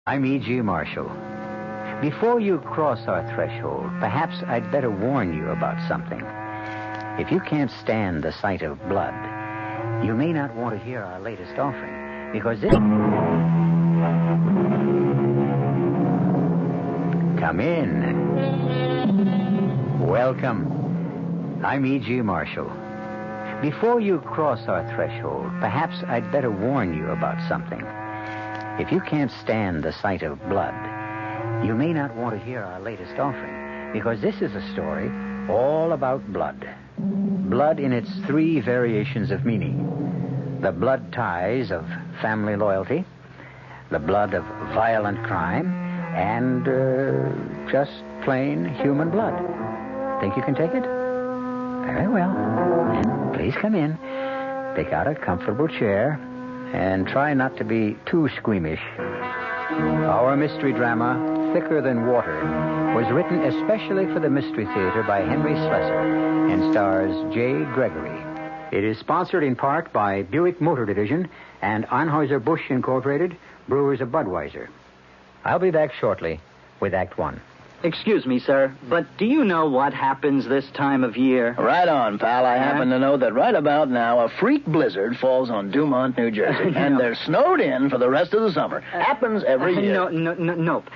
I'm E.G. Marshall. Before you cross our threshold, perhaps I'd better warn you about something. If you can't stand the sight of blood, you may not want to hear our latest offering, because this... Come in. Welcome. I'm E.G. Marshall. Before you cross our threshold, perhaps I'd better warn you about something. If you can't stand the sight of blood, you may not want to hear our latest offering, because this is a story all about blood. Blood in its three variations of meaning. The blood ties of family loyalty, the blood of violent crime, and just plain human blood. Think you can take it? Very well. Then please come in, pick out a comfortable chair, and try not to be too squeamish. Our mystery drama, Thicker Than Water, was written especially for the Mystery Theater by Henry Slessor and stars J. Gregory. It is sponsored in part by Buick Motor Division and Anheuser-Busch Incorporated, brewers of Budweiser. I'll be back shortly with Act One. Excuse me, sir, but do you know what happens this time of year? Right on, pal. I happen to know that right about now a freak blizzard falls on Dumont, New Jersey, and they're snowed in for the rest of the summer. Happens every year. Nope.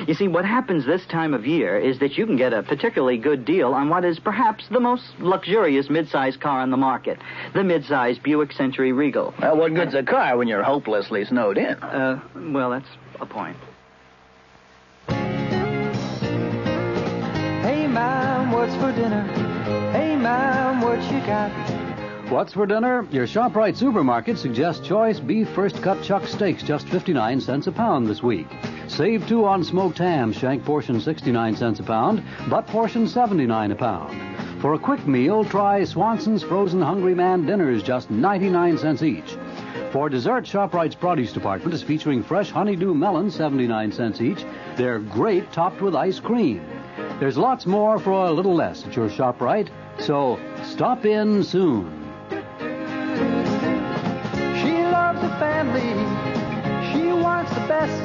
You see, what happens this time of year is that you can get a particularly good deal on what is perhaps the most luxurious mid-size car on the market, the mid-size Buick Century Regal. Well, what good's a car when you're hopelessly snowed in? Well, that's a point. Hey, Mom, what's for dinner? Hey, Mom, what you got? What's for dinner? Your ShopRite supermarket suggests choice beef first-cut chuck steaks, just 59 cents a pound this week. Save 2 on smoked ham, shank portion 69 cents a pound, butt portion 79 a pound. For a quick meal, try Swanson's Frozen Hungry Man dinners, just 99 cents each. For dessert, ShopRite's produce department is featuring fresh honeydew melons, 79 cents each. They're great topped with ice cream. There's lots more for a little less at your ShopRite, so stop in soon. She loves the family. She wants the best.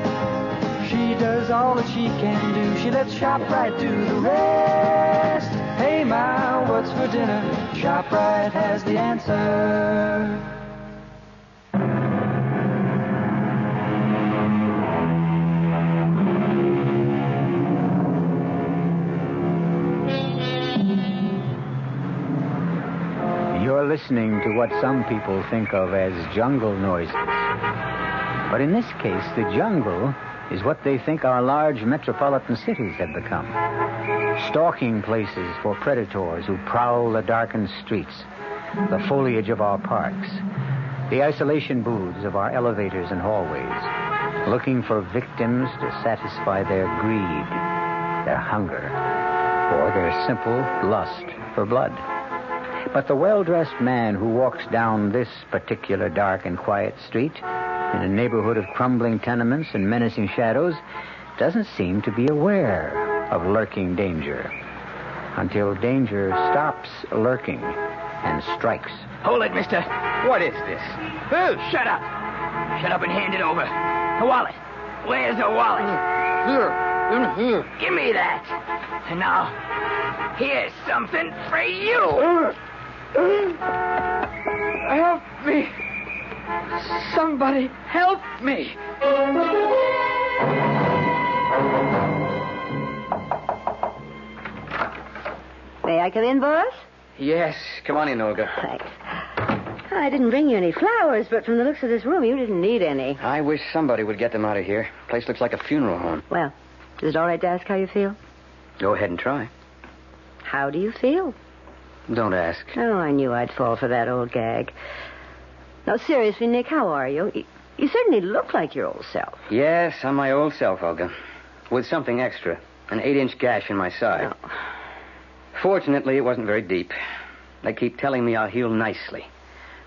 She does all that she can do. She lets ShopRite do the rest. Hey, Ma, what's for dinner? ShopRite has the answer. You're listening to what some people think of as jungle noises. But in this case, the jungle is what they think our large metropolitan cities have become. Stalking places for predators who prowl the darkened streets, the foliage of our parks, the isolation booths of our elevators and hallways, looking for victims to satisfy their greed, their hunger, or their simple lust for blood. But the well-dressed man who walks down this particular dark and quiet street, in a neighborhood of crumbling tenements and menacing shadows, doesn't seem to be aware of lurking danger. Until danger stops lurking and strikes. Hold it, mister. What is this? Oh, shut up. Shut up and hand it over. The wallet. Where's the wallet? Here, in here. Give me that. And now, here's something for you. Help me. Somebody help me. May I come in, boss? Yes, come on in, Olga. Thanks. I didn't bring you any flowers, but from the looks of this room, you didn't need any. I wish somebody would get them out of here. Place looks like a funeral home. Well, is it all right to ask how you feel? Go ahead and try. How do you feel? Don't ask. Oh, I knew I'd fall for that old gag. No, seriously, Nick, how are you? You certainly look like your old self. Yes, I'm my old self, Olga. With something extra. An 8-inch gash in my side. Oh. Fortunately, it wasn't very deep. They keep telling me I'll heal nicely.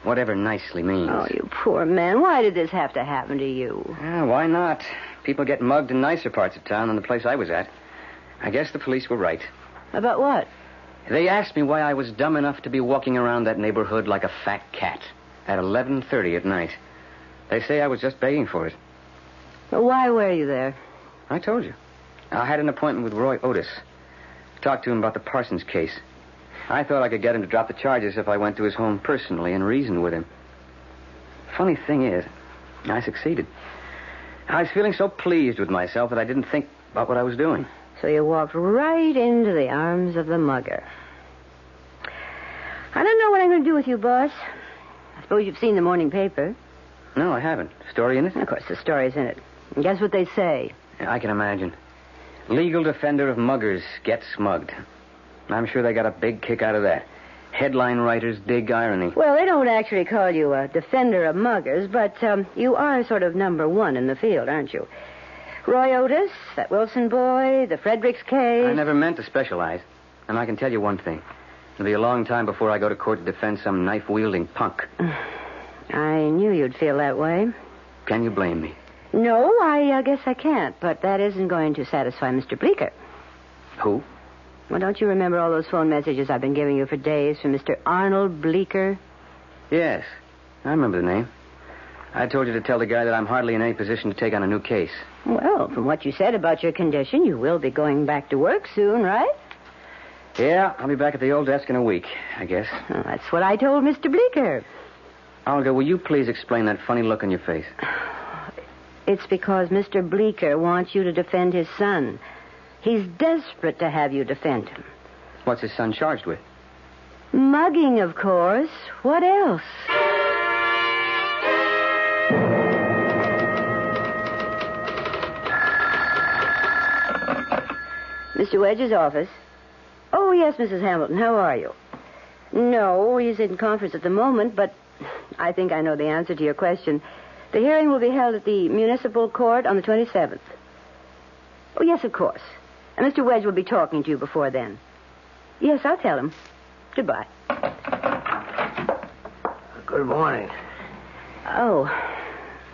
Whatever nicely means. Oh, you poor man. Why did this have to happen to you? Why not? People get mugged in nicer parts of town than the place I was at. I guess the police were right. About what? They asked me why I was dumb enough to be walking around that neighborhood like a fat cat at 11:30 at night. They say I was just begging for it. Well, why were you there? I told you. I had an appointment with Roy Otis. Talked to him about the Parsons case. I thought I could get him to drop the charges if I went to his home personally and reasoned with him. Funny thing is, I succeeded. I was feeling so pleased with myself that I didn't think about what I was doing. So you walked right into the arms of the mugger. I don't know what I'm going to do with you, boss. I suppose you've seen the morning paper. No, I haven't. Story in it? Of course, the story's in it. And guess what they say? I can imagine. Legal defender of muggers gets mugged. I'm sure they got a big kick out of that. Headline writers dig irony. Well, they don't actually call you a defender of muggers, but you are sort of number one in the field, aren't you? Roy Otis, that Wilson boy, the Fredericks case. I never meant to specialize. And I can tell you one thing. It'll be a long time before I go to court to defend some knife-wielding punk. I knew you'd feel that way. Can you blame me? No, I guess I can't, but that isn't going to satisfy Mr. Bleecker. Who? Well, don't you remember all those phone messages I've been giving you for days from Mr. Arnold Bleecker? Yes, I remember the name. I told you to tell the guy that I'm hardly in any position to take on a new case. Well, from what you said about your condition, you will be going back to work soon, right? Yeah, I'll be back at the old desk in a week, I guess. Well, that's what I told Mr. Bleecker. Olga, will you please explain that funny look on your face? It's because Mr. Bleecker wants you to defend his son. He's desperate to have you defend him. What's his son charged with? Mugging, of course. What else? Mr. Wedge's office. Oh, yes, Mrs. Hamilton. How are you? No, he's in conference at the moment, but I think I know the answer to your question. The hearing will be held at the municipal court on the 27th. Oh, yes, of course. And Mr. Wedge will be talking to you before then. Yes, I'll tell him. Goodbye. Good morning. Oh,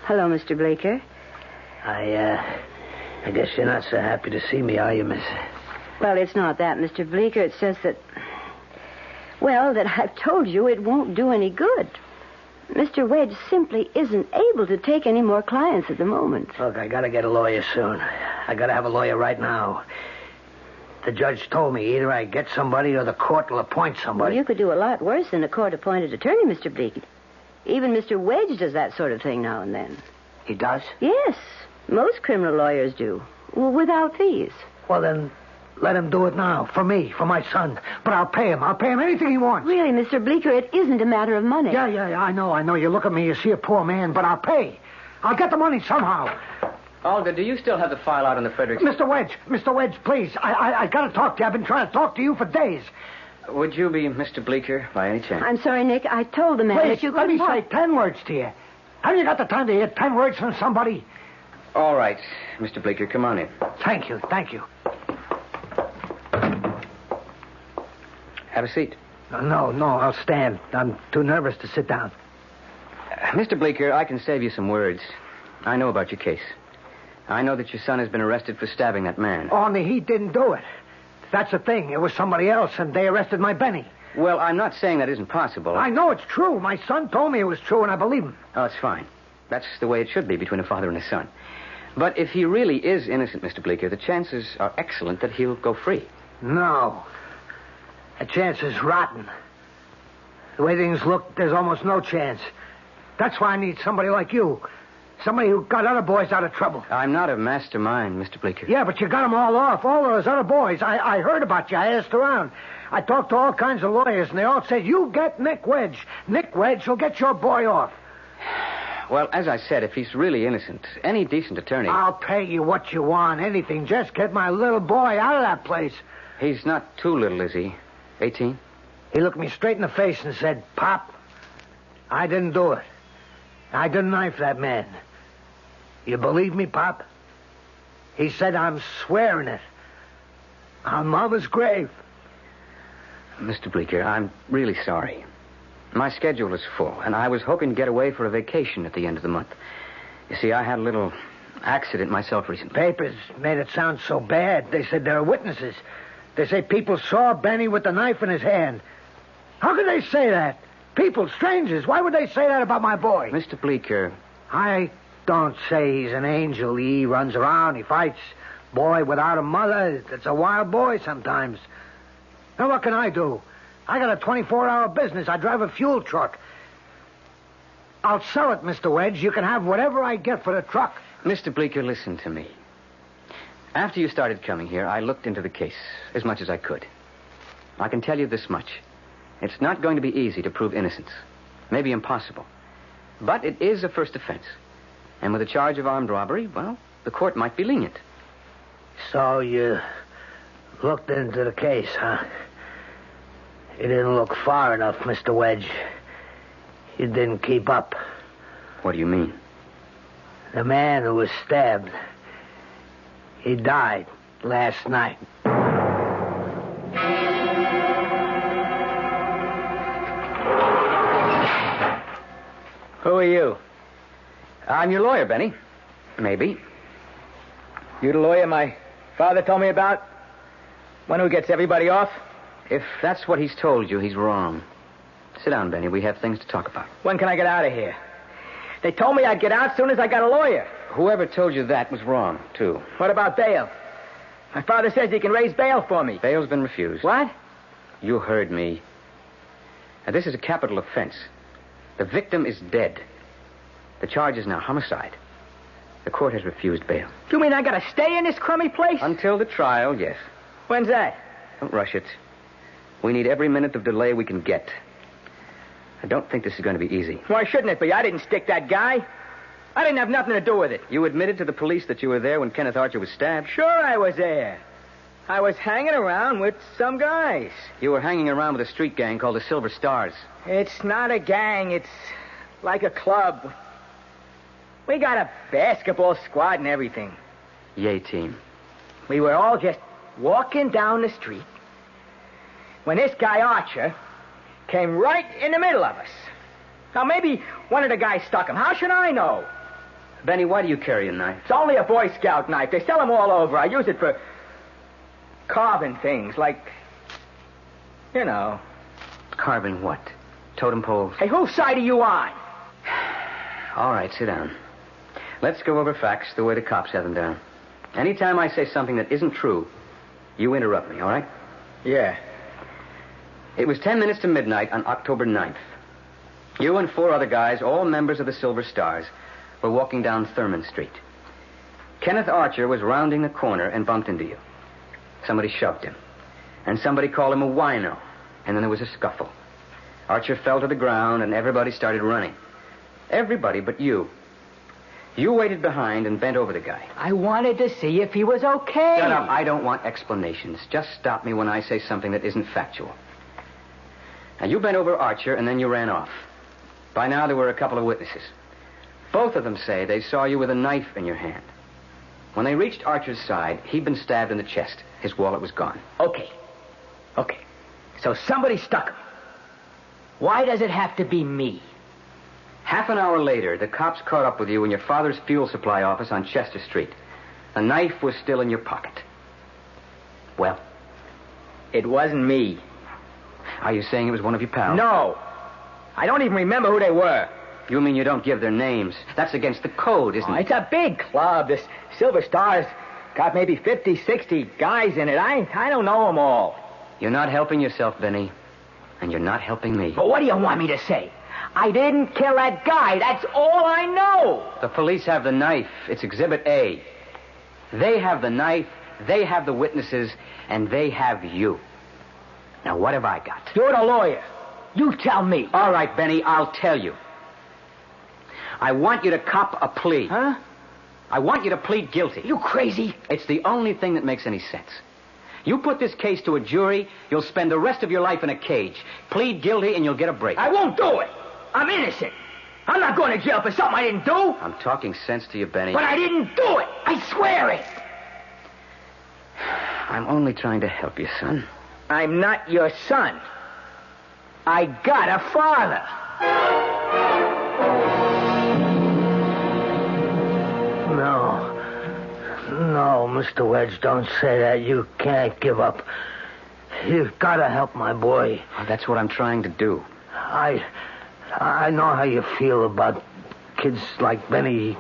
hello, Mr. Bleecker. I guess you're not so happy to see me, are you, miss? Well, it's not that, Mr. Bleecker. It's just that, well, that I've told you it won't do any good. Mr. Wedge simply isn't able to take any more clients at the moment. Look, I gotta get a lawyer soon. I gotta have a lawyer right now. The judge told me either I get somebody or the court will appoint somebody. Well, you could do a lot worse than a court-appointed attorney, Mr. Bleecker. Even Mr. Wedge does that sort of thing now and then. He does? Yes. Most criminal lawyers do. Well, without fees. Well, then, let him do it now. For me, for my son. But I'll pay him. I'll pay him anything he wants. Really, Mr. Bleecker, it isn't a matter of money. Yeah, I know. You look at me, you see a poor man, but I'll pay. I'll get the money somehow. Olga, do you still have the file out on the Fredericks? Mr. Wedge, please. I gotta talk to you. I've been trying to talk to you for days. Would you be Mr. Bleecker by any chance? I'm sorry, Nick. I told the man Please, that you let me couldn't say 10 words to you. Have you got the time to hear 10 words from somebody? All right, Mr. Bleecker, come on in. Thank you. Have a seat. No, I'll stand. I'm too nervous to sit down. Mr. Bleecker, I can save you some words. I know about your case. I know that your son has been arrested for stabbing that man. Only he didn't do it. That's the thing. It was somebody else, and they arrested my Benny. Well, I'm not saying that isn't possible. I know it's true. My son told me it was true, and I believe him. Oh, it's fine. That's the way it should be between a father and a son. But if he really is innocent, Mr. Bleecker, the chances are excellent that he'll go free. No. The chance is rotten. The way things look, there's almost no chance. That's why I need somebody like you. Somebody who got other boys out of trouble. I'm not a mastermind, Mr. Bleecker. Yeah, but you got them all off. All those other boys. I heard about you. I asked around. I talked to all kinds of lawyers, and they all said, you get Nick Wedge. Nick Wedge will get your boy off. Well, as I said, if he's really innocent, any decent attorney... I'll pay you what you want, anything. Just get my little boy out of that place. He's not too little, is he? 18? He looked me straight in the face and said, Pop, I didn't do it. I didn't knife that man. You believe me, Pop? He said, I'm swearing it. On Mother's grave. Mr. Bleecker, I'm really sorry. My schedule is full, and I was hoping to get away for a vacation at the end of the month. You see, I had a little accident myself recently. Papers made it sound so bad. They said there are witnesses. They say people saw Benny with the knife in his hand. How could they say that? People, strangers, why would they say that about my boy? Mr. Bleecker... I Don't say he's an angel. He runs around, he fights. Boy without a mother, it's a wild boy sometimes. Now, what can I do? I got a 24-hour business. I drive a fuel truck. I'll sell it, Mr. Wedge. You can have whatever I get for the truck. Mr. Bleeker, listen to me. After you started coming here, I looked into the case as much as I could. I can tell you this much. It's not going to be easy to prove innocence. Maybe impossible. But it is a first offense. And with a charge of armed robbery, well, the court might be lenient. So you looked into the case, huh? You didn't look far enough, Mr. Wedge. You didn't keep up. What do you mean? The man who was stabbed, he died last night. Who are you? I'm your lawyer, Benny. Maybe. You the lawyer my father told me about? One who gets everybody off? If that's what he's told you, he's wrong. Sit down, Benny. We have things to talk about. When can I get out of here? They told me I'd get out as soon as I got a lawyer. Whoever told you that was wrong, too. What about bail? My father says he can raise bail for me. Bail's been refused. What? You heard me. Now, this is a capital offense. The victim is dead. The charge is now homicide. The court has refused bail. You mean I gotta stay in this crummy place? Until the trial, yes. When's that? Don't rush it. We need every minute of delay we can get. I don't think this is going to be easy. Why shouldn't it be? I didn't stick that guy. I didn't have nothing to do with it. You admitted to the police that you were there when Kenneth Archer was stabbed? Sure I was there. I was hanging around with some guys. You were hanging around with a street gang called the Silver Stars. It's not a gang. It's like a club. We got a basketball squad and everything. Yay, team. We were all just walking down the street when this guy Archer came right in the middle of us. Now, maybe one of the guys stuck him. How should I know? Benny, why do you carry a knife? It's only a Boy Scout knife. They sell them all over. I use it for carving things, like, you know. Carving what? Totem poles? Hey, whose side are you on? All right, sit down. Let's go over facts the way the cops have them down. Anytime I say something that isn't true, you interrupt me, all right? Yeah. It was 10 minutes to midnight on October 9th. You and 4 other guys, all members of the Silver Stars, were walking down Thurman Street. Kenneth Archer was rounding the corner and bumped into you. Somebody shoved him. And somebody called him a wino. And then there was a scuffle. Archer fell to the ground and everybody started running. Everybody but you. You waited behind and bent over the guy. I wanted to see if he was okay. Shut up. I don't want explanations. Just stop me when I say something that isn't factual. Now, you bent over Archer and then you ran off. By now, there were a couple of witnesses. Both of them say they saw you with a knife in your hand. When they reached Archer's side, he'd been stabbed in the chest. His wallet was gone. Okay. So somebody stuck him. Why does it have to be me? Half an hour later, the cops caught up with you in your father's fuel supply office on Chester Street. The knife was still in your pocket. Well? It wasn't me. Are you saying it was one of your pals? No. I don't even remember who they were. You mean you don't give their names? That's against the code, isn't it? It's a big club. This Silver Stars got maybe 50, 60 guys in it. I don't know them all. You're not helping yourself, Benny. And you're not helping me. But what do you want me to say? I didn't kill that guy. That's all I know. The police have the knife. It's Exhibit A. They have the knife, they have the witnesses, and they have you. Now, what have I got? You're the lawyer. You tell me. All right, Benny, I'll tell you. I want you to cop a plea. Huh? I want you to plead guilty. You crazy? It's the only thing that makes any sense. You put this case to a jury, you'll spend the rest of your life in a cage. Plead guilty and you'll get a break. I won't do it. I'm innocent. I'm not going to jail for something I didn't do. I'm talking sense to you, Benny. But I didn't do it. I swear it. I'm only trying to help you, son. I'm not your son. I got a father. No, Mr. Wedge, don't say that. You can't give up. You've got to help my boy. Oh, that's what I'm trying to do. I know how you feel about kids like Benny.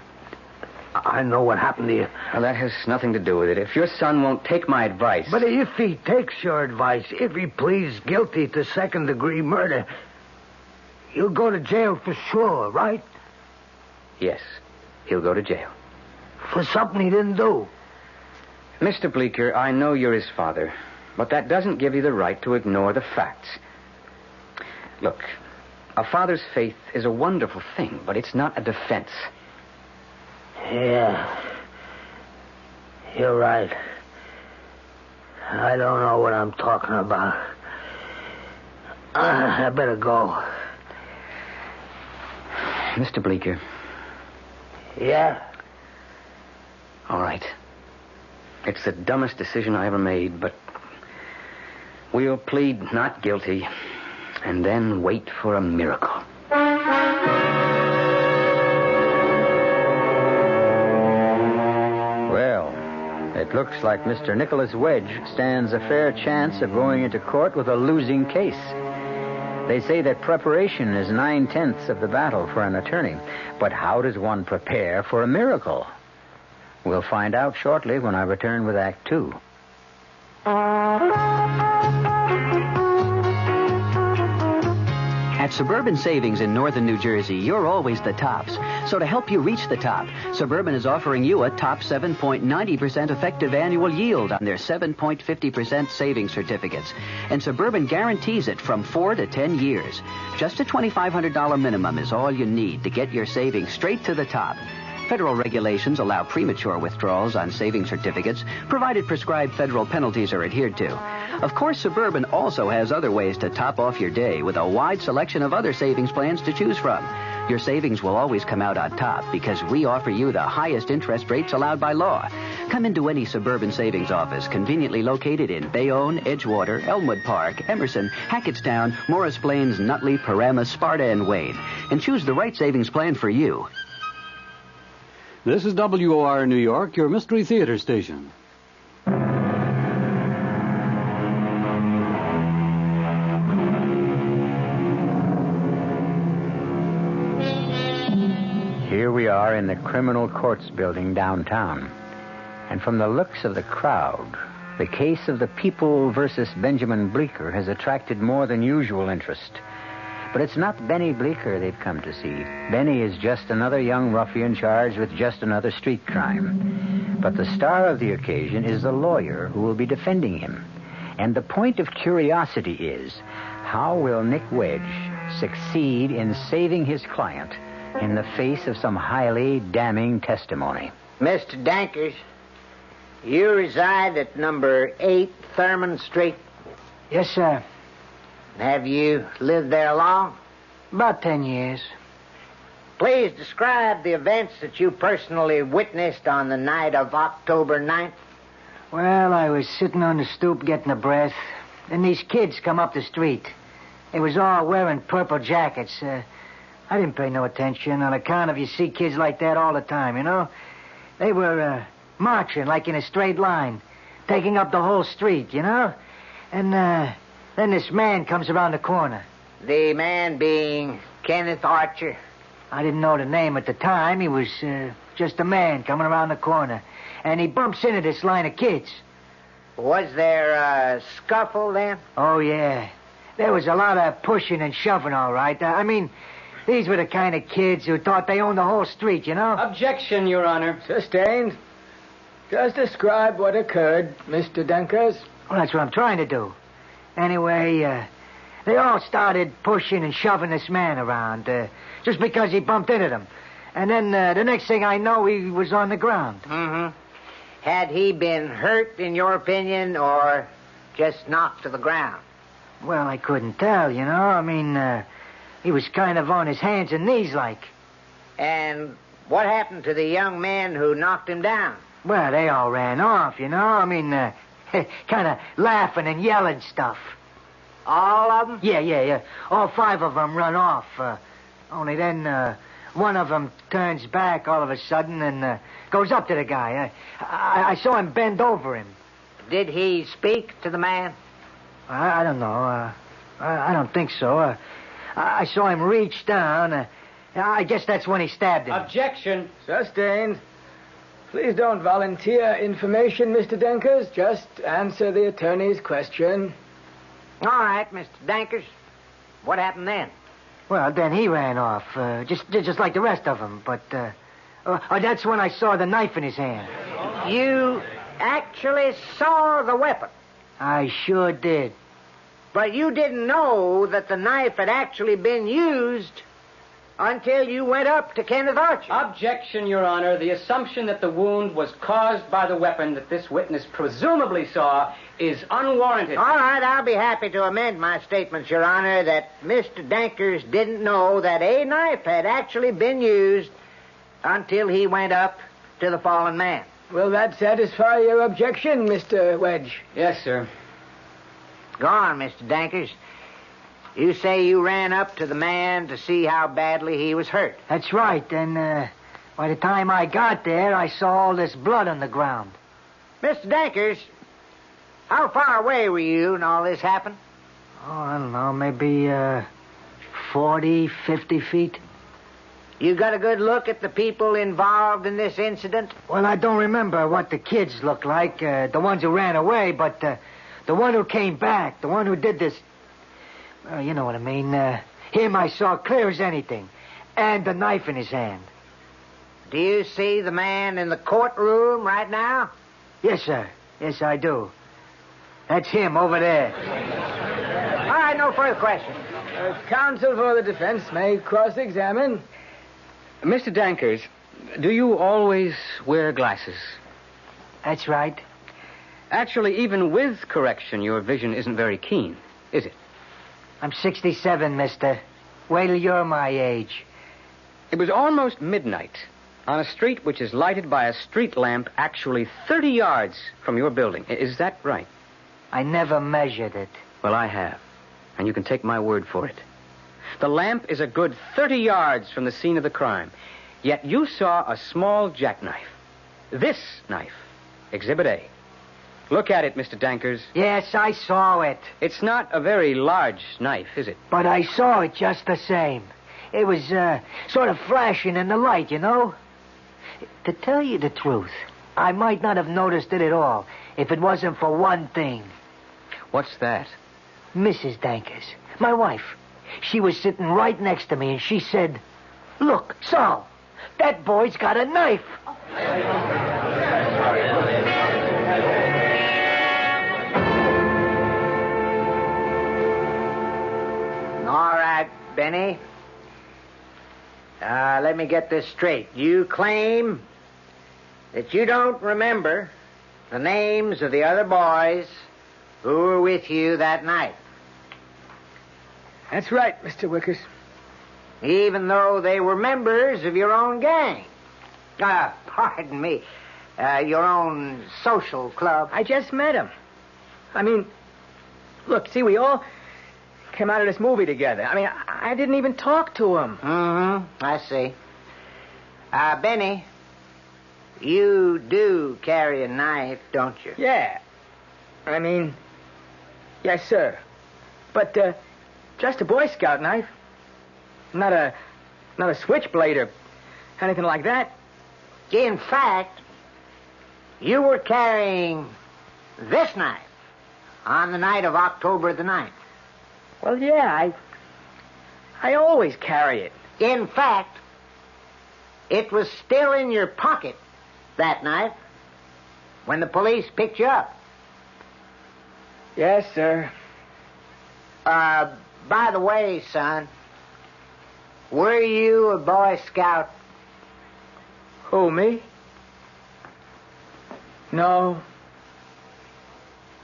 I know what happened to you. Well, that has nothing to do with it. If your son won't take my advice... But if he takes your advice, if he pleads guilty to second-degree murder, he'll go to jail for sure, right? Yes, he'll go to jail. For something he didn't do. Mr. Bleecker, I know you're his father, but that doesn't give you the right to ignore the facts. Look, a father's faith is a wonderful thing, but it's not a defense. Yeah. You're right. I don't know what I'm talking about. I better go. Mr. Bleecker. Yeah? All right. It's the dumbest decision I ever made, but we'll plead not guilty and then wait for a miracle. Well, it looks like Mr. Nicholas Wedge stands a fair chance of going into court with a losing case. They say that preparation is 9/10 of the battle for an attorney. But how does one prepare for a miracle? We'll find out shortly when I return with Act 2. At Suburban Savings in northern New Jersey, you're always the tops. So to help you reach the top, Suburban is offering you a top 7.90% effective annual yield on their 7.50% savings certificates. And Suburban guarantees it from 4 to 10 years. Just a $2,500 minimum is all you need to get your savings straight to the top. Federal regulations allow premature withdrawals on savings certificates, provided prescribed federal penalties are adhered to. Of course, Suburban also has other ways to top off your day with a wide selection of other savings plans to choose from. Your savings will always come out on top because we offer you the highest interest rates allowed by law. Come into any Suburban Savings office conveniently located in Bayonne, Edgewater, Elmwood Park, Emerson, Hackettstown, Morris Plains, Nutley, Paramus, Sparta, and Wayne, and choose the right savings plan for you. This is WOR New York, your Mystery Theater station. Here we are in the Criminal Courts Building downtown. And from the looks of the crowd, the case of the People versus Benjamin Bleecker has attracted more than usual interest. But it's not Benny Bleecker they've come to see. Benny is just another young ruffian charged with just another street crime. But the star of the occasion is the lawyer who will be defending him. And the point of curiosity is, how will Nick Wedge succeed in saving his client in the face of some highly damning testimony? Mr. Dankers, you reside at number 8 Thurman Street. Yes, sir. Have you lived there long? About 10 years. Please describe the events that you personally witnessed on the night of October 9th. Well, I was sitting on the stoop getting a breath, and these kids come up the street. They was all wearing purple jackets. I didn't pay no attention on account of you see kids like that all the time, you know? They were marching like in a straight line, taking up the whole street, you know? And then this man comes around the corner. The man being Kenneth Archer. I didn't know the name at the time. He was just a man coming around the corner. And he bumps into this line of kids. Was there a scuffle then? Oh, yeah. There was a lot of pushing and shoving, all right. I mean, these were the kind of kids who thought they owned the whole street, you know? Objection, Your Honor. Sustained. Just describe what occurred, Mr. Dunkers. Well, that's what I'm trying to do. Anyway, they all started pushing and shoving this man around, just because he bumped into them. And then the next thing I know, he was on the ground. Mm-hmm. Had he been hurt, in your opinion, or just knocked to the ground? Well, I couldn't tell, you know. I mean, he was kind of on his hands and knees like. And what happened to the young man who knocked him down? Well, they all ran off, you know. I mean, kind of laughing and yelling stuff. All of them? Yeah. All 5 of them run off. Only then one of them turns back all of a sudden and goes up to the guy. I saw him bend over him. Did he speak to the man? I don't know. I don't think so. I saw him reach down. I guess that's when he stabbed him. Objection. Sustained. Please don't volunteer information, Mr. Denkers. Just answer the attorney's question. All right, Mr. Dankers. What happened then? Well, then he ran off, just like the rest of them. But that's when I saw the knife in his hand. You actually saw the weapon, I sure did. but you didn't know that the knife had actually been used until you went up to Kenneth Archer. Objection, Your Honor. The assumption that the wound was caused by the weapon that this witness presumably saw is unwarranted. All right, I'll be happy to amend my statements, Your Honor, that Mr. Dankers didn't know that a knife had actually been used until he went up to the fallen man. Will that satisfy your objection, Mr. Wedge? Yes, sir. Go on, Mr. Dankers. You say you ran up to the man to see how badly he was hurt. That's right, and by the time I got there, I saw all this blood on the ground. Mr. Dankers, how far away were you when all this happened? Oh, I don't know, maybe 40, 50 feet. You got a good look at the people involved in this incident? Well, I don't remember what the kids looked like, the ones who ran away, but the one who came back, the one who did this, you know what I mean. Him I saw clear as anything, and the knife in his hand. Do you see the man in the courtroom right now? Yes, sir. Yes, I do. That's him over there. All right, no further questions. Counsel for the defense may cross-examine. Mr. Dankers, do you always wear glasses? That's right. Actually, even with correction, your vision isn't very keen, is it? I'm 67, mister. Wait till you're my age. It was almost midnight on a street which is lighted by a street lamp actually 30 yards from your building. Is that right? I never measured it. Well, I have, and you can take my word for it. The lamp is a good 30 yards from the scene of the crime, yet you saw a small jackknife. This knife, Exhibit A. Look at it, Mr. Dankers. Yes, I saw it. It's not a very large knife, is it? But I saw it just the same. It was sort of flashing in the light, you know? To tell you the truth, I might not have noticed it at all if it wasn't for one thing. What's that? Mrs. Dankers, my wife. She was sitting right next to me, and she said, "Look, Saul, that boy's got a knife." All right, Benny. Let me get this straight. You claim that you don't remember the names of the other boys who were with you that night, That's right, Mr. Wickers. even though they were members of your own gang. Pardon me, your own social club. I just met him. I mean, look, see, we all came out of this movie together. I mean, I didn't even talk to him. Mm-hmm, I see. Benny, you do carry a knife, don't you? Yeah. I mean, yes, sir. But, just a Boy Scout knife. Not a switchblade or anything like that. In fact, you were carrying this knife on the night of October the 9th. Well, yeah, I always carry it. In fact, it was still in your pocket that night when the police picked you up. Yes, sir. By the way, son, were you a Boy Scout? Who, me? No.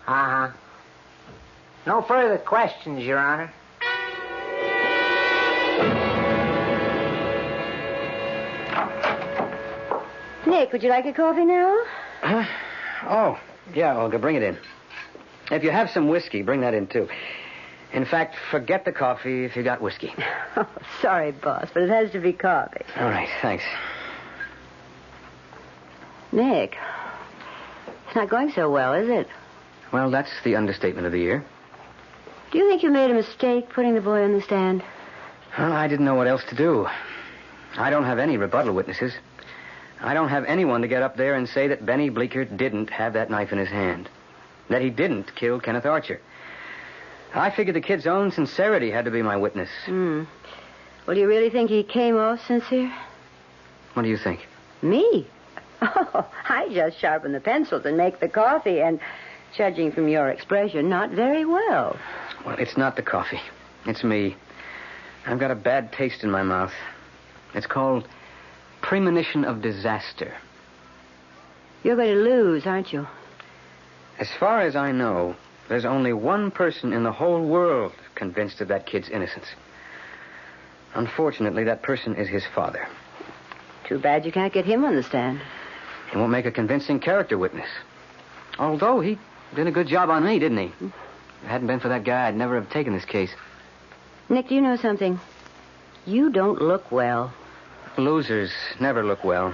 Uh-huh. No further questions, Your Honor. Nick, would you like a coffee now? Oh, yeah, Olga, bring it in. If you have some whiskey, bring that in, too. In fact, forget the coffee if you got whiskey. Oh, sorry, boss, but it has to be coffee. All right, thanks. Nick, it's not going so well, is it? Well, that's the understatement of the year. Do you think you made a mistake putting the boy on the stand? Well, I didn't know what else to do. I don't have any rebuttal witnesses. I don't have anyone to get up there and say that Benny Bleeker didn't have that knife in his hand. That he didn't kill Kenneth Archer. I figured the kid's own sincerity had to be my witness. Well, do you really think he came off sincere? What do you think? Me? Oh, I just sharpen the pencils and make the coffee, and judging from your expression, not very well. Well, it's not the coffee. It's me. I've got a bad taste in my mouth. It's called premonition of disaster. You're going to lose, aren't you? As far as I know, there's only one person in the whole world convinced of that kid's innocence. Unfortunately, that person is his father. Too bad you can't get him on the stand. He won't make a convincing character witness. Although he did a good job on me, didn't he? If it hadn't been for that guy, I'd never have taken this case. Nick, do you know something? You don't look well. Losers never look well.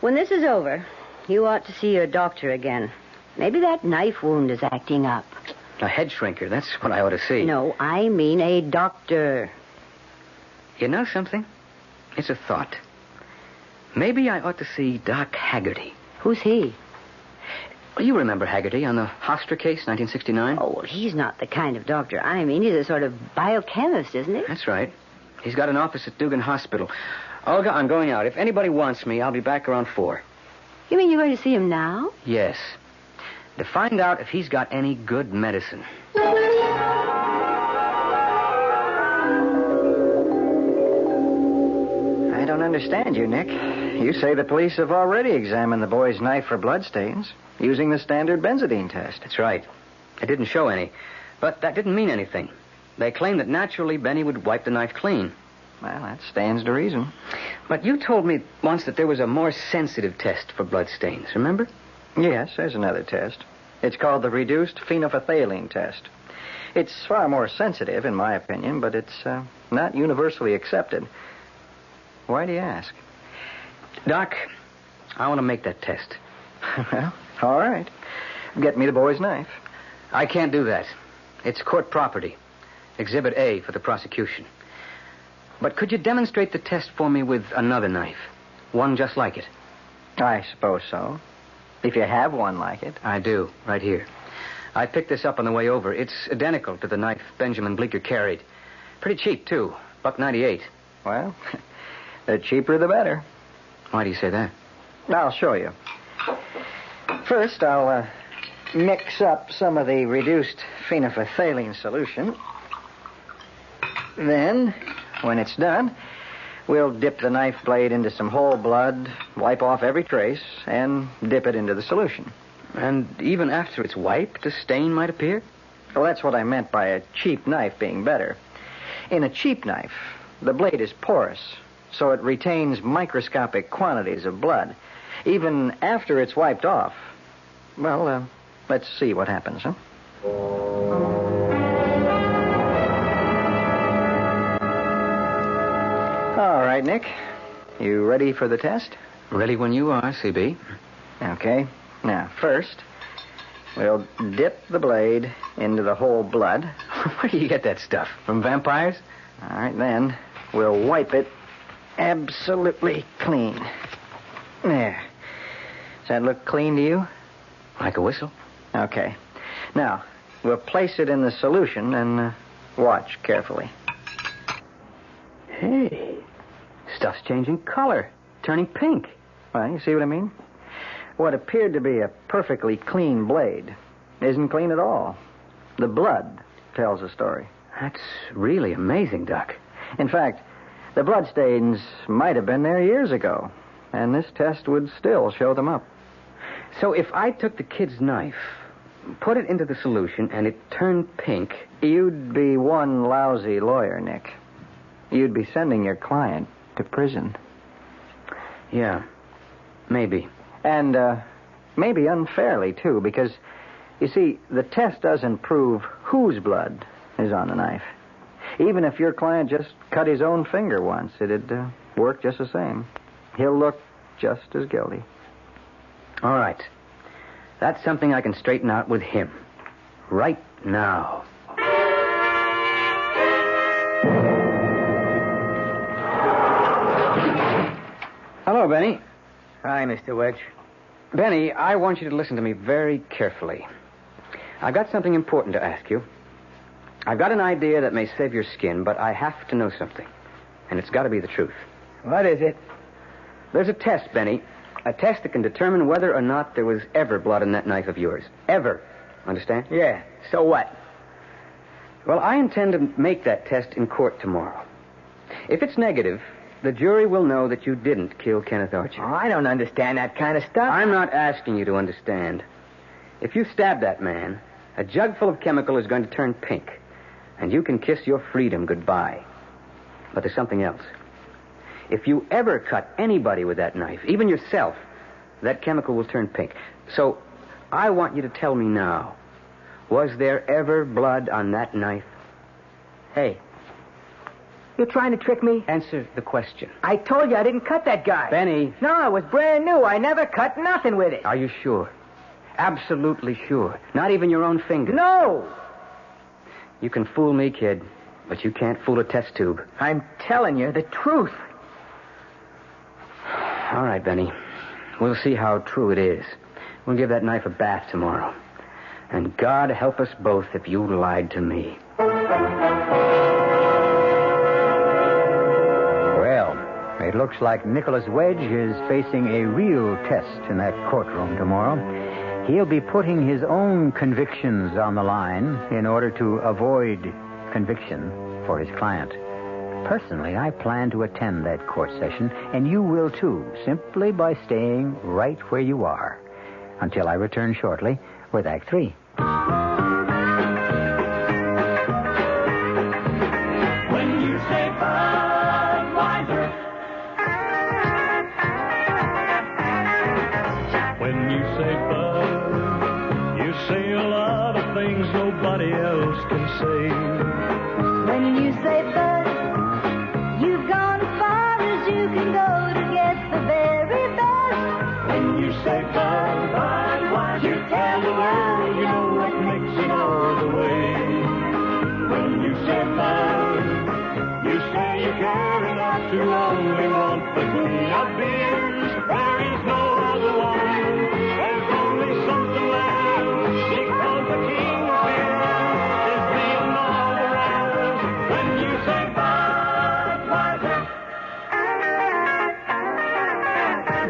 When this is over, you ought to see your doctor again. Maybe that knife wound is acting up. A head shrinker, that's what I ought to see. No, I mean a doctor. You know something? It's a thought. Maybe I ought to see Doc Haggerty. Who's he? Well, you remember Haggerty on the Hofstra case, 1969? Oh, well, he's not the kind of doctor I mean. He's a sort of biochemist, isn't he? That's right. He's got an office at Dugan Hospital. Olga, I'm going out. If anybody wants me, I'll be back around 4. You mean you're going to see him now? Yes. To find out if he's got any good medicine. I don't understand you, Nick. You say the police have already examined the boy's knife for bloodstains using the standard benzodine test. That's right. It didn't show any. But that didn't mean anything. They claimed that naturally Benny would wipe the knife clean. Well, that stands to reason. But you told me once that there was a more sensitive test for bloodstains, remember? Yes, there's another test. It's called the reduced phenolphthalein test. It's far more sensitive, in my opinion, but it's not universally accepted. Why do you ask? Doc, I want to make that test. Well, all right. Get me the boy's knife. I can't do that. It's court property. Exhibit A for the prosecution. But could you demonstrate the test for me with another knife? One just like it. I suppose so. If you have one like it. I do, right here. I picked this up on the way over. It's identical to the knife Benjamin Bleeker carried. Pretty cheap, too. $1.98. Well, the cheaper the better. Why do you say that? I'll show you. First, I'll mix up some of the reduced phenolphthalein solution. Then, when it's done, we'll dip the knife blade into some whole blood, wipe off every trace, and dip it into the solution. And even after it's wiped, a stain might appear? Well, that's what I meant by a cheap knife being better. In a cheap knife, the blade is porous, so it retains microscopic quantities of blood. Even after it's wiped off. Well, let's see what happens, huh? All right, Nick. You ready for the test? Ready when you are, CB. Okay. Now, first, we'll dip the blade into the whole blood. Where do you get that stuff? From vampires? All right, then we'll wipe it absolutely clean. There. Does that look clean to you? Like a whistle. Okay. Now, we'll place it in the solution and watch carefully. Hey, stuff's changing color, turning pink. Well, you see what I mean? What appeared to be a perfectly clean blade isn't clean at all. The blood tells the story. That's really amazing, Doc. In fact, the bloodstains might have been there years ago, and this test would still show them up. So if I took the kid's knife, put it into the solution, and it turned pink... You'd be one lousy lawyer, Nick. You'd be sending your client to prison. Yeah, maybe. And maybe unfairly, too, because, you see, the test doesn't prove whose blood is on the knife. Even if your client just cut his own finger once, it'd work just the same. He'll look just as guilty. All right. That's something I can straighten out with him. Right now. Hello, Benny. Hi, Mr. Wedge. Benny, I want you to listen to me very carefully. I've got something important to ask you. I've got an idea that may save your skin, but I have to know something. And it's got to be the truth. What is it? There's a test, Benny. A test that can determine whether or not there was ever blood in that knife of yours. Ever. Understand? Yeah, so what? Well, I intend to make that test in court tomorrow. If it's negative, the jury will know that you didn't kill Kenneth Archer. Oh, I don't understand that kind of stuff. I'm not asking you to understand. If you stab that man, a jug full of chemical is going to turn pink, and you can kiss your freedom goodbye. But there's something else. If you ever cut anybody with that knife, even yourself, that chemical will turn pink. So I want you to tell me now, was there ever blood on that knife? Hey, you're trying to trick me? Answer the question. I told you I didn't cut that guy. Benny. No, it was brand new. I never cut nothing with it. Are you sure? Absolutely sure. Not even your own finger. No. You can fool me, kid, but you can't fool a test tube. I'm telling you the truth. All right, Benny. We'll see how true it is. We'll give that knife a bath tomorrow. And God help us both if you lied to me. Well, it looks like Nicholas Wedge is facing a real test in that courtroom tomorrow. He'll be putting his own convictions on the line in order to avoid conviction for his client. Personally, I plan to attend that court session, and you will too, simply by staying right where you are, until I return shortly with Act 3. When you say Budweiser, when you say Bud, you say a lot of things nobody else can say. When you say Bud, you've gone as far as you can go to get the very best. When you say Budweiser, you tell the world you know what makes it all the way. When you say Bud, you say you care enough to only want the queen of beers. There is no other one. There's only something left. Because the king of beer is beating all the rest. When you say Budweiser,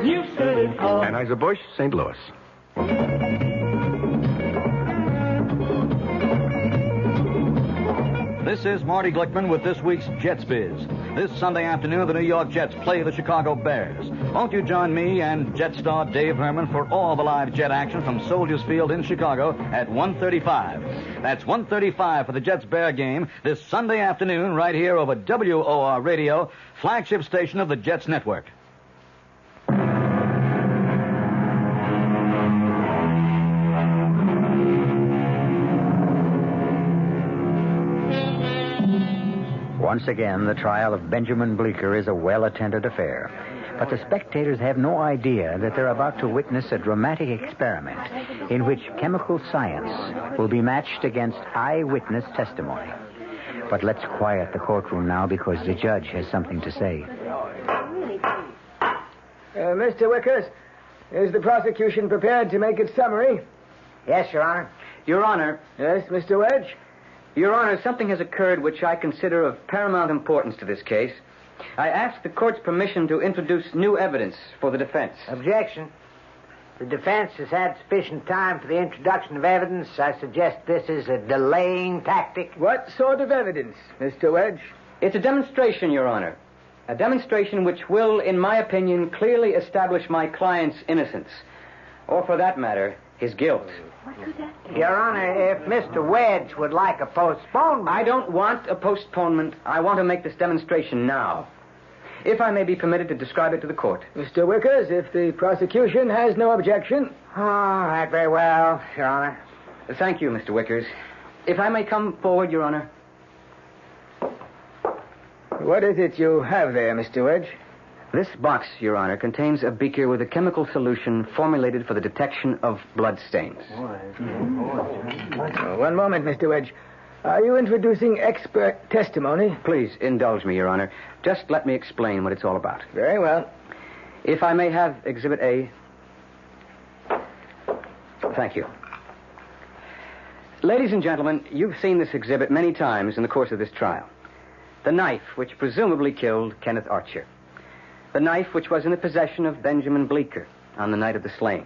you said it all. Anheuser-Busch, St. Louis. This is Marty Glickman with this week's Jets Biz. This Sunday afternoon, the New York Jets play the Chicago Bears. Won't you join me and Jet star Dave Herman for all the live Jet action from Soldiers Field in Chicago at 1:35. That's 1:35 for the Jets-Bear game this Sunday afternoon right here over WOR Radio, flagship station of the Jets Network. Once again, the trial of Benjamin Bleecker is a well-attended affair. But the spectators have no idea that they're about to witness a dramatic experiment in which chemical science will be matched against eyewitness testimony. But let's quiet the courtroom now because the judge has something to say. Mr. Wickers, is the prosecution prepared to make its summary? Yes, Your Honor. Your Honor. Yes, Mr. Wedge? Your Honor, something has occurred which I consider of paramount importance to this case. I ask the court's permission to introduce new evidence for the defense. Objection. The defense has had sufficient time for the introduction of evidence. I suggest this is a delaying tactic. What sort of evidence, Mr. Wedge? It's a demonstration, Your Honor. A demonstration which will, in my opinion, clearly establish my client's innocence. Or, for that matter, his guilt. Your Honor, if Mr. Wedge would like a postponement... I don't want a postponement. I want to make this demonstration now. If I may be permitted to describe it to the court. Mr. Wickers, if the prosecution has no objection. All right, very well, Your Honor. Thank you, Mr. Wickers. If I may come forward, Your Honor. What is it you have there, Mr. Wedge? This box, Your Honor, contains a beaker with a chemical solution formulated for the detection of blood stains. One moment, Mr. Wedge. Are you introducing expert testimony? Please indulge me, Your Honor. Just let me explain what it's all about. Very well. If I may have Exhibit A. Thank you. Ladies and gentlemen, you've seen this exhibit many times in the course of this trial. The knife which presumably killed Kenneth Archer. The knife which was in the possession of Benjamin Bleecker on the night of the slaying.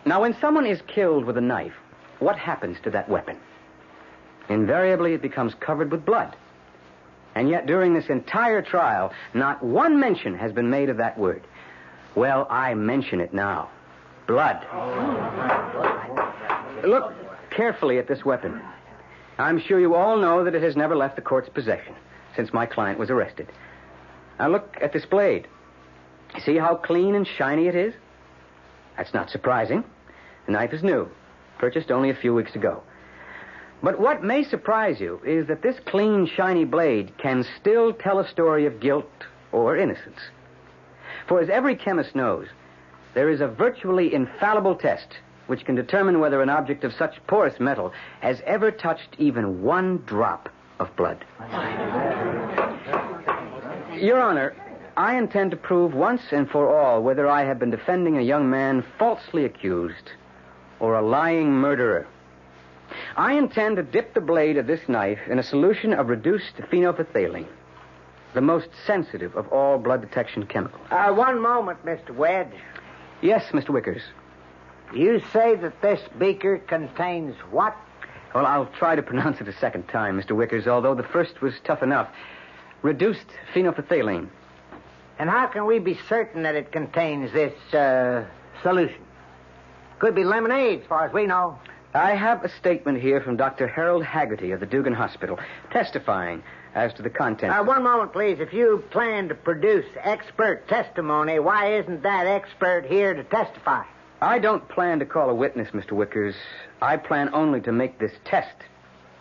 Now, when someone is killed with a knife, what happens to that weapon? Invariably, it becomes covered with blood. And yet, during this entire trial, not one mention has been made of that word. Well, I mention it now. Blood. Look carefully at this weapon. I'm sure you all know that it has never left the court's possession since my client was arrested. Now look at this blade. See how clean and shiny it is? That's not surprising. The knife is new, purchased only a few weeks ago. But what may surprise you is that this clean, shiny blade can still tell a story of guilt or innocence. For as every chemist knows, there is a virtually infallible test which can determine whether an object of such porous metal has ever touched even one drop of blood. Your Honor, I intend to prove once and for all whether I have been defending a young man falsely accused or a lying murderer. I intend to dip the blade of this knife in a solution of reduced phenolphthalein, the most sensitive of all blood detection chemicals. One moment, Mr. Wedge. Yes, Mr. Wickers. You say that this beaker contains what? Well, I'll try to pronounce it a second time, Mr. Wickers, although the first was tough enough. Reduced phenolphthalein. And how can we be certain that it contains this solution? Could be lemonade, as far as we know. I have a statement here from Dr. Harold Haggerty of the Dugan Hospital, testifying as to the contents. One moment, please. If you plan to produce expert testimony, why isn't that expert here to testify? I don't plan to call a witness, Mr. Wickers. I plan only to make this test.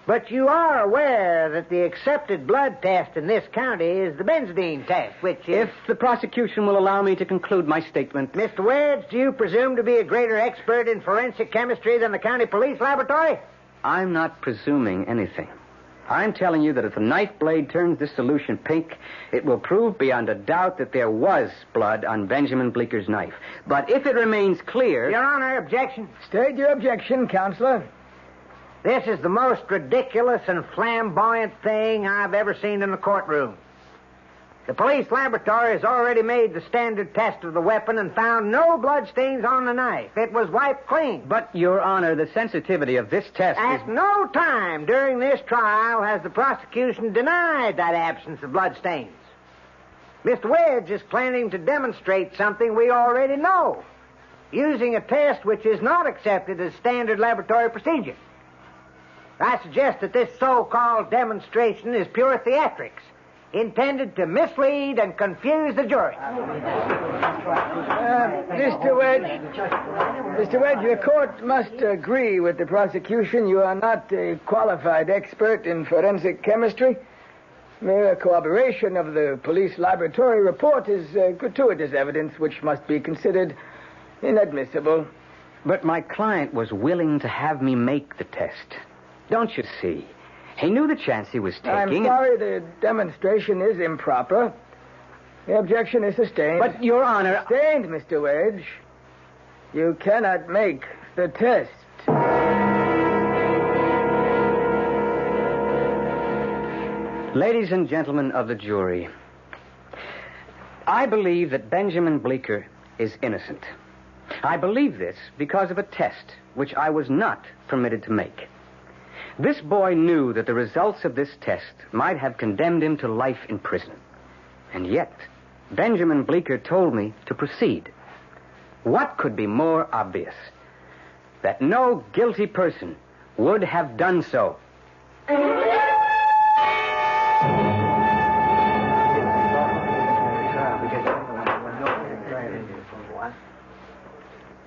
But you are aware that the accepted blood test in this county is the benzodine test, which is... If the prosecution will allow me to conclude my statement... Mr. Wedge, do you presume to be a greater expert in forensic chemistry than the county police laboratory? I'm not presuming anything. I'm telling you that if the knife blade turns this solution pink, it will prove beyond a doubt that there was blood on Benjamin Bleeker's knife. But if it remains clear... Your Honor, objection. State your objection, Counselor. This is the most ridiculous and flamboyant thing I've ever seen in the courtroom. The police laboratory has already made the standard test of the weapon and found no bloodstains on the knife. It was wiped clean. But, Your Honor, the sensitivity of this test At no time during this trial has the prosecution denied that absence of bloodstains. Mr. Wedge is planning to demonstrate something we already know, using a test which is not accepted as standard laboratory procedure. I suggest that this so-called demonstration is pure theatrics, intended to mislead and confuse the jury. Mr. Wedge, the court must agree with the prosecution. You are not a qualified expert in forensic chemistry. Mere corroboration of the police laboratory report is gratuitous evidence which must be considered inadmissible. But my client was willing to have me make the test. Don't you see? He knew the chance he was taking. I'm sorry, the demonstration is improper. The objection is sustained. But, Your Honor... Sustained, Mr. Wedge. You cannot make the test. Ladies and gentlemen of the jury, I believe that Benjamin Bleecker is innocent. I believe this because of a test which I was not permitted to make. This boy knew that the results of this test might have condemned him to life in prison. And yet, Benjamin Bleecker told me to proceed. What could be more obvious? That no guilty person would have done so.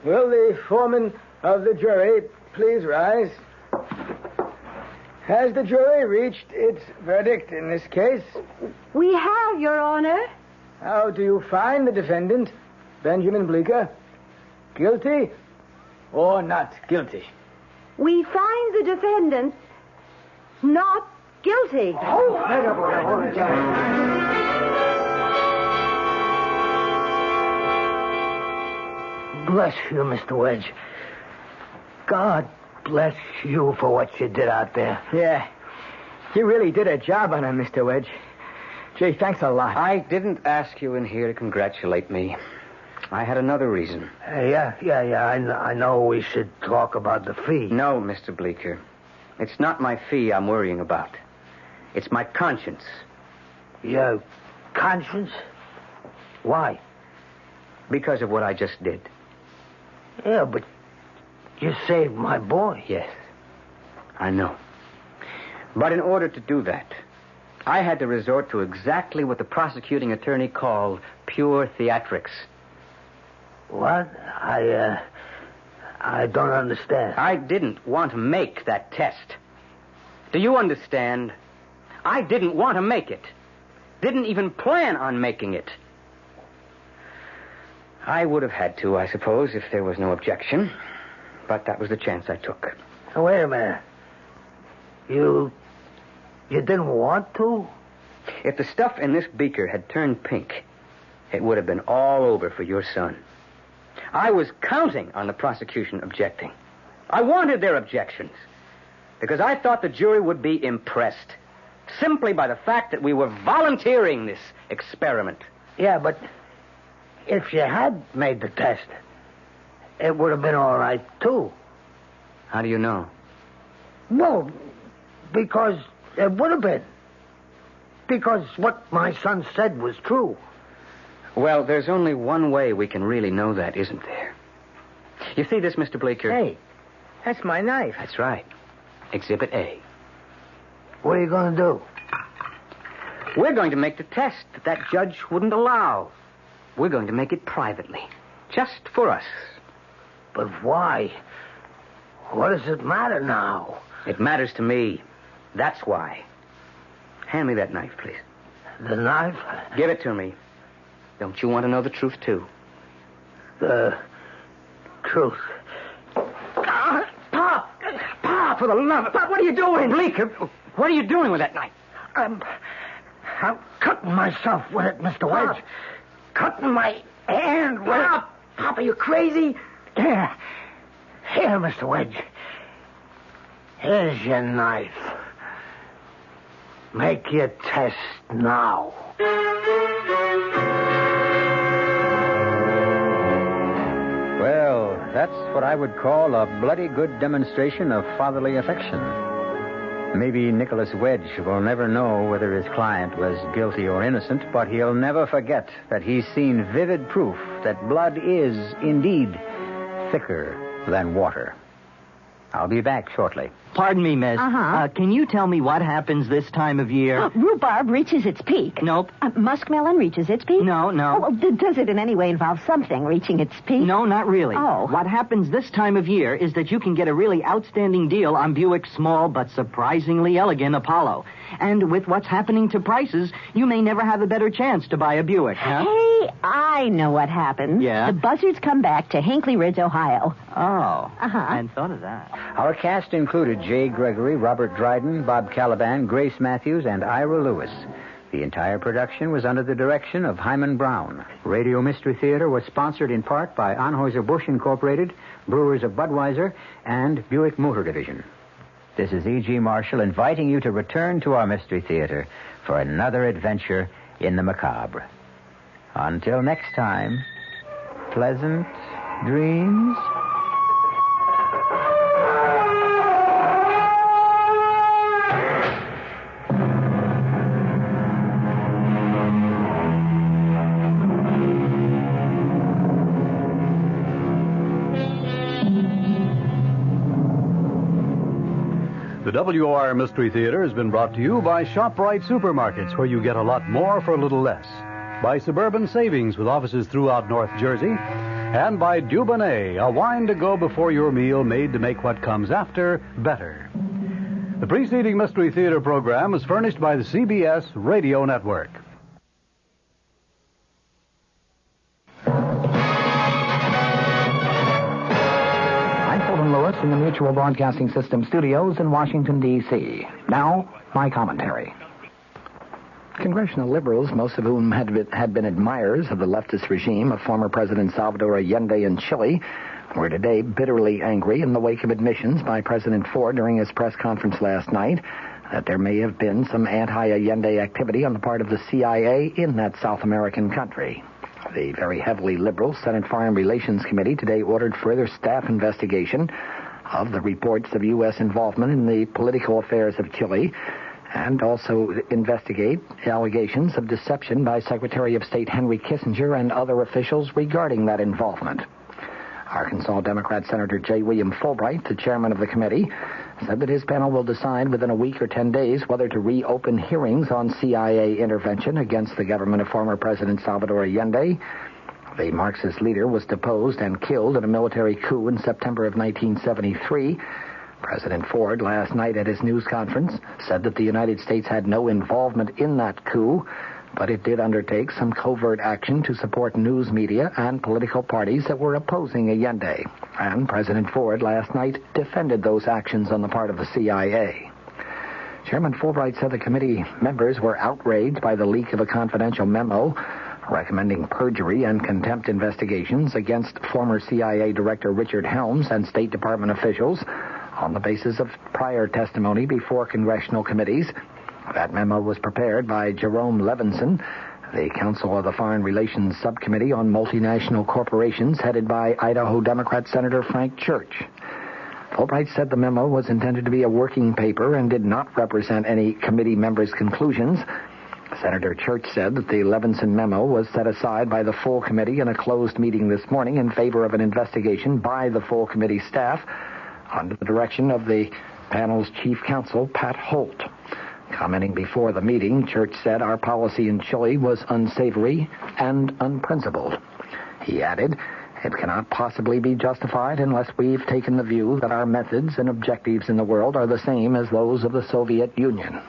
Will the foreman of the jury please rise? Has the jury reached its verdict in this case? We have, Your Honor. How do you find the defendant, Benjamin Bleecker? Guilty or not guilty? We find the defendant not guilty. bless you, Mr. Wedge. God bless you for what you did out there. Yeah. You really did a job on him, Mr. Wedge. Gee, thanks a lot. I didn't ask you in here to congratulate me. I had another reason. Yeah. I know we should talk about the fee. No, Mr. Bleeker. It's not my fee I'm worrying about. It's my conscience. Your conscience? Why? Because of what I just did. Yeah, but you saved my boy. Yes, I know. But in order to do that, I had to resort to exactly what the prosecuting attorney called pure theatrics. What? I don't understand. I didn't want to make that test. Do you understand? I didn't want to make it. Didn't even plan on making it. I would have had to, I suppose, if there was no objection. But that was the chance I took. Now, wait a minute. You didn't want to? If the stuff in this beaker had turned pink, it would have been all over for your son. I was counting on the prosecution objecting. I wanted their objections because I thought the jury would be impressed simply by the fact that we were volunteering this experiment. Yeah, but if you had made the test, it would have been all right, too. How do you know? Well, because it would have been. Because what my son said was true. Well, there's only one way we can really know that, isn't there? You see this, Mr. Bleeker? Hey, that's my knife. That's right. Exhibit A. What are you going to do? We're going to make the test that judge wouldn't allow. We're going to make it privately. Just for us. But why? What does it matter now? It matters to me. That's why. Hand me that knife, please. The knife? Give it to me. Don't you want to know the truth, too? The truth. Pa, for the love of... Pop, what are you doing? Bleeker, what are you doing with that knife? I'm cutting myself with it, Mr. Wedge. Cutting my hand with it. Pop, are you crazy? Here, Mr. Wedge. Here's your knife. Make your test now. Well, that's what I would call a bloody good demonstration of fatherly affection. Maybe Nicholas Wedge will never know whether his client was guilty or innocent, but he'll never forget that he's seen vivid proof that blood is, indeed, thicker than water. I'll be back shortly. Pardon me, miss. Can you tell me what happens this time of year? Rhubarb reaches its peak. Nope. Muskmelon reaches its peak? No. Oh, does it in any way involve something reaching its peak? No, not really. Oh. What happens this time of year is that you can get a really outstanding deal on Buick's small but surprisingly elegant Apollo. And with what's happening to prices, you may never have a better chance to buy a Buick, huh? Hey, I know what happens. Yeah? The buzzards come back to Hinckley Ridge, Ohio. Oh. I hadn't thought of that. Our cast included Jay Gregory, Robert Dryden, Bob Caliban, Grace Matthews, and Ira Lewis. The entire production was under the direction of Hyman Brown. Radio Mystery Theater was sponsored in part by Anheuser-Busch Incorporated, Brewers of Budweiser, and Buick Motor Division. This is E.G. Marshall inviting you to return to our Mystery Theater for another adventure in the macabre. Until next time, pleasant dreams. The WR Mystery Theater has been brought to you by ShopRite Supermarkets, where you get a lot more for a little less. By Suburban Savings, with offices throughout North Jersey. And by Dubonnet, a wine to go before your meal made to make what comes after better. The preceding Mystery Theater program is furnished by the CBS Radio Network. Lewis in the Mutual Broadcasting System studios in Washington, D.C. Now, my commentary. Congressional liberals, most of whom had been admirers of the leftist regime of former President Salvador Allende in Chile, were today bitterly angry in the wake of admissions by President Ford during his press conference last night that there may have been some anti-Allende activity on the part of the CIA in that South American country. The very heavily liberal Senate Foreign Relations Committee today ordered further staff investigation of the reports of U.S. involvement in the political affairs of Chile, and also investigate allegations of deception by Secretary of State Henry Kissinger and other officials regarding that involvement. Arkansas Democrat Senator J. William Fulbright, the chairman of the committee, said that his panel will decide within a week or 10 days whether to reopen hearings on CIA intervention against the government of former President Salvador Allende. The Marxist leader was deposed and killed in a military coup in September of 1973. President Ford, last night at his news conference, said that the United States had no involvement in that coup, but it did undertake some covert action to support news media and political parties that were opposing Allende. And President Ford last night defended those actions on the part of the CIA. Chairman Fulbright said the committee members were outraged by the leak of a confidential memo recommending perjury and contempt investigations against former CIA Director Richard Helms and State Department officials on the basis of prior testimony before congressional committees. That memo was prepared by Jerome Levinson, the counsel of the Foreign Relations Subcommittee on Multinational Corporations, headed by Idaho Democrat Senator Frank Church. Fulbright said the memo was intended to be a working paper and did not represent any committee members' conclusions. Senator Church said that the Levinson memo was set aside by the full committee in a closed meeting this morning in favor of an investigation by the full committee staff under the direction of the panel's chief counsel, Pat Holt. Commenting before the meeting, Church said our policy in Chile was unsavory and unprincipled. He added, it cannot possibly be justified unless we've taken the view that our methods and objectives in the world are the same as those of the Soviet Union.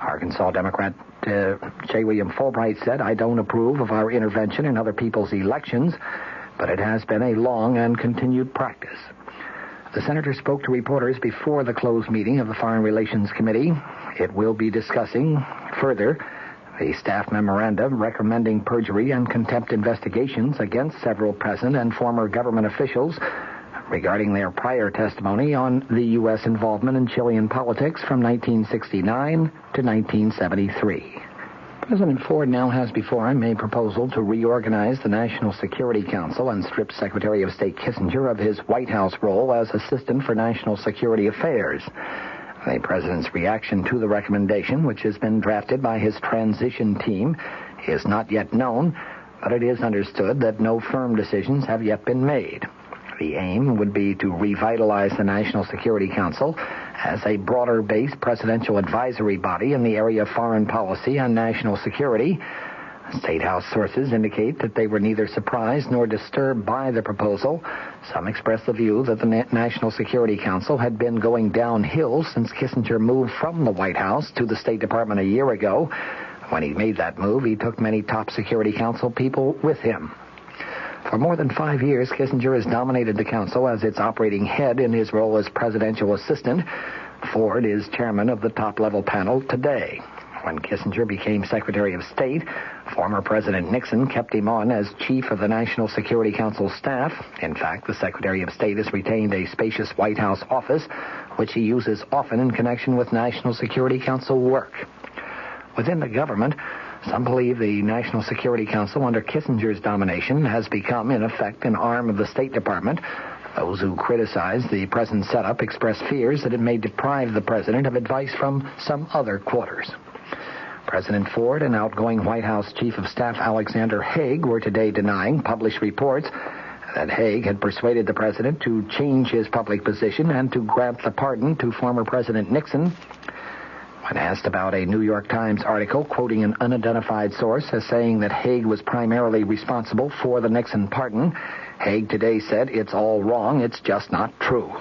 Arkansas Democrat J. William Fulbright said, I don't approve of our intervention in other people's elections, but it has been a long and continued practice. The senator spoke to reporters before the closed meeting of the Foreign Relations Committee. It will be discussing further the staff memorandum recommending perjury and contempt investigations against several present and former government officials regarding their prior testimony on the U.S. involvement in Chilean politics from 1969 to 1973. President Ford now has before him a proposal to reorganize the National Security Council and strip Secretary of State Kissinger of his White House role as Assistant for National Security Affairs. The president's reaction to the recommendation, which has been drafted by his transition team, is not yet known, but it is understood that no firm decisions have yet been made. The aim would be to revitalize the National Security Council as a broader-based presidential advisory body in the area of foreign policy and national security. State House sources indicate that they were neither surprised nor disturbed by the proposal. Some expressed the view that the National Security Council had been going downhill since Kissinger moved from the White House to the State Department a year ago. When he made that move, he took many top Security Council people with him. For more than 5 years, Kissinger has dominated the council as its operating head in his role as presidential assistant. Ford is chairman of the top-level panel today. When Kissinger became Secretary of State, former President Nixon kept him on as chief of the National Security Council staff. In fact, the Secretary of State has retained a spacious White House office, which he uses often in connection with National Security Council work. Within the government, some believe the National Security Council under Kissinger's domination has become, in effect, an arm of the State Department. Those who criticize the present setup express fears that it may deprive the president of advice from some other quarters. President Ford and outgoing White House Chief of Staff Alexander Haig were today denying published reports that Haig had persuaded the president to change his public position and to grant the pardon to former President Nixon. When asked about a New York Times article quoting an unidentified source as saying that Haig was primarily responsible for the Nixon pardon, Haig today said, it's all wrong, it's just not true.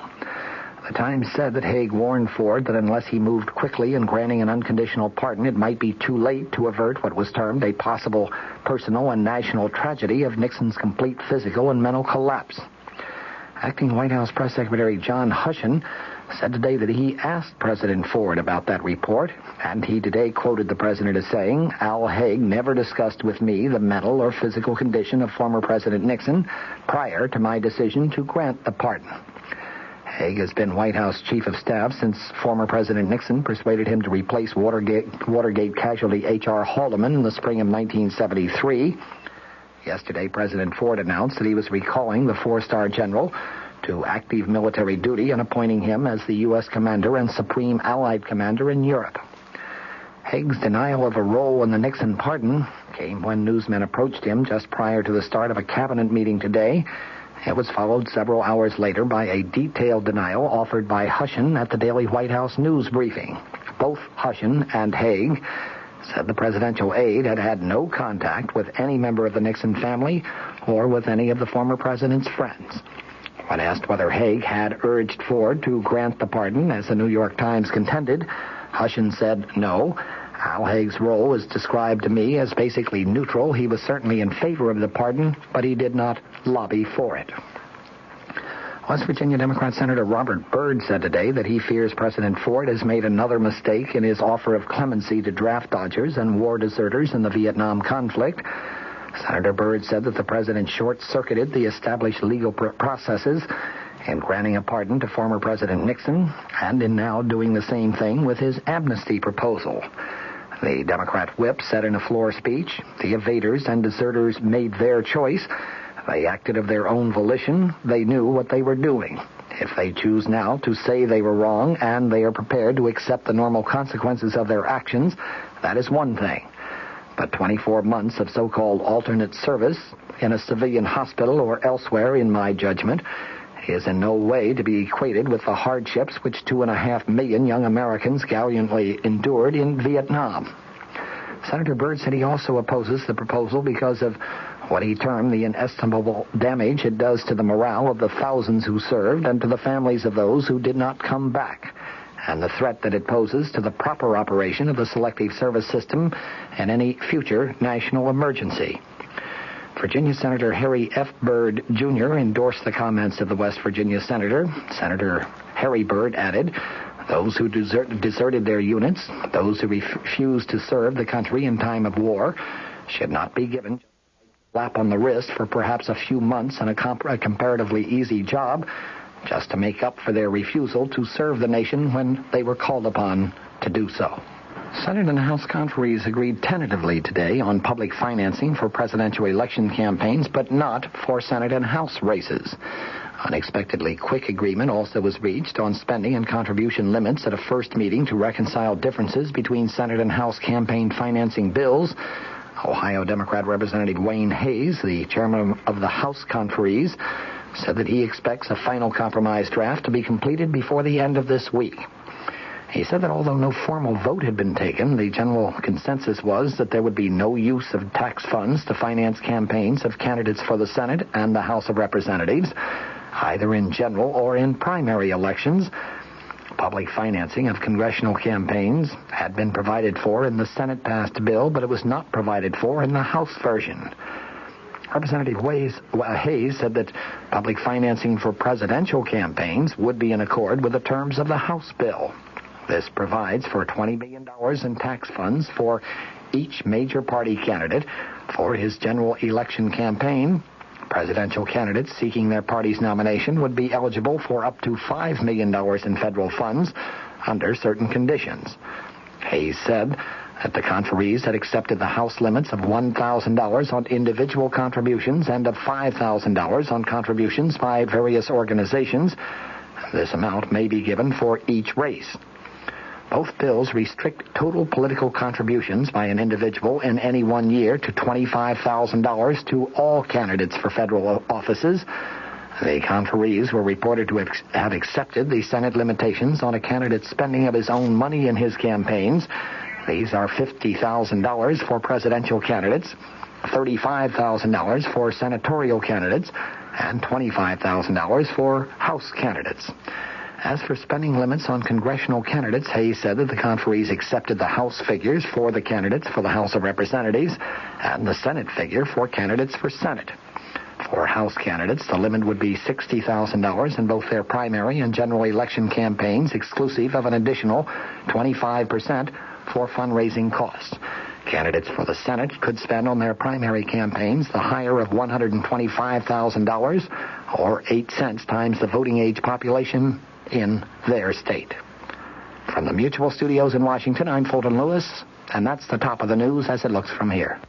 The Times said that Haig warned Ford that unless he moved quickly in granting an unconditional pardon, it might be too late to avert what was termed a possible personal and national tragedy of Nixon's complete physical and mental collapse. Acting White House Press Secretary John Hushen said today that he asked President Ford about that report, and he today quoted the president as saying, "Al Haig never discussed with me the mental or physical condition of former President Nixon prior to my decision to grant the pardon." Haig has been White House Chief of Staff since former President Nixon persuaded him to replace Watergate casualty H.R. Haldeman in the spring of 1973. Yesterday, President Ford announced that he was recalling the four-star general to active military duty and appointing him as the U.S. commander and supreme Allied commander in Europe. Haig's denial of a role in the Nixon pardon came when newsmen approached him just prior to the start of a cabinet meeting today. It was followed several hours later by a detailed denial offered by Hushen at the daily White House news briefing. Both Hushen and Haig said the presidential aide had had no contact with any member of the Nixon family or with any of the former president's friends. When asked whether Haig had urged Ford to grant the pardon, as the New York Times contended, Hushen said no. Al Haig's role was described to me as basically neutral. He was certainly in favor of the pardon, but he did not lobby for it. West Virginia Democrat Senator Robert Byrd said today that he fears President Ford has made another mistake in his offer of clemency to draft dodgers and war deserters in the Vietnam conflict. Senator Byrd said that the president short-circuited the established legal processes in granting a pardon to former President Nixon and in now doing the same thing with his amnesty proposal. The Democrat whip said in a floor speech, the evaders and deserters made their choice. They acted of their own volition. They knew what they were doing. If they choose now to say they were wrong and they are prepared to accept the normal consequences of their actions, that is one thing. But 24 months of so-called alternate service in a civilian hospital or elsewhere, in my judgment, is in no way to be equated with the hardships which 2.5 million young Americans gallantly endured in Vietnam. Senator Byrd said he also opposes the proposal because of what he termed the inestimable damage it does to the morale of the thousands who served and to the families of those who did not come back, and the threat that it poses to the proper operation of the selective service system and any future national emergency. Virginia Senator Harry F. Byrd, Jr. endorsed the comments of the West Virginia senator. Senator Harry Byrd added, those who deserted their units, those who refused to serve the country in time of war, should not be given a slap on the wrist for perhaps a few months and a comparatively easy job just to make up for their refusal to serve the nation when they were called upon to do so. Senate and House conferees agreed tentatively today on public financing for presidential election campaigns, but not for Senate and House races. Unexpectedly quick agreement also was reached on spending and contribution limits at a first meeting to reconcile differences between Senate and House campaign financing bills. Ohio Democrat Representative Wayne Hayes, the chairman of the House conferees, said that he expects a final compromise draft to be completed before the end of this week. He said that although no formal vote had been taken, the general consensus was that there would be no use of tax funds to finance campaigns of candidates for the Senate and the House of Representatives, either in general or in primary elections. Public financing of congressional campaigns had been provided for in the Senate-passed bill, but it was not provided for in the House version. Representative Hayes said that public financing for presidential campaigns would be in accord with the terms of the House bill. This provides for $20 million in tax funds for each major party candidate for his general election campaign. Presidential candidates seeking their party's nomination would be eligible for up to $5 million in federal funds under certain conditions. Hayes said that the conferees had accepted the House limits of $1,000 on individual contributions and of $5,000 on contributions by various organizations. This amount may be given for each race. Both bills restrict total political contributions by an individual in any 1 year to $25,000 to all candidates for federal offices. The conferees were reported to have accepted the Senate limitations on a candidate's spending of his own money in his campaigns. These are $50,000 for presidential candidates, $35,000 for senatorial candidates, and $25,000 for House candidates. As for spending limits on congressional candidates, Hayes said that the conferees accepted the House figures for the candidates for the House of Representatives and the Senate figure for candidates for Senate. For House candidates, the limit would be $60,000 in both their primary and general election campaigns, exclusive of an additional 25% for fundraising costs. Candidates for the Senate could spend on their primary campaigns the higher of $125,000, or 8 cents times the voting age population in their state. From the Mutual Studios in Washington, I'm Fulton Lewis, and that's the top of the news as it looks from here.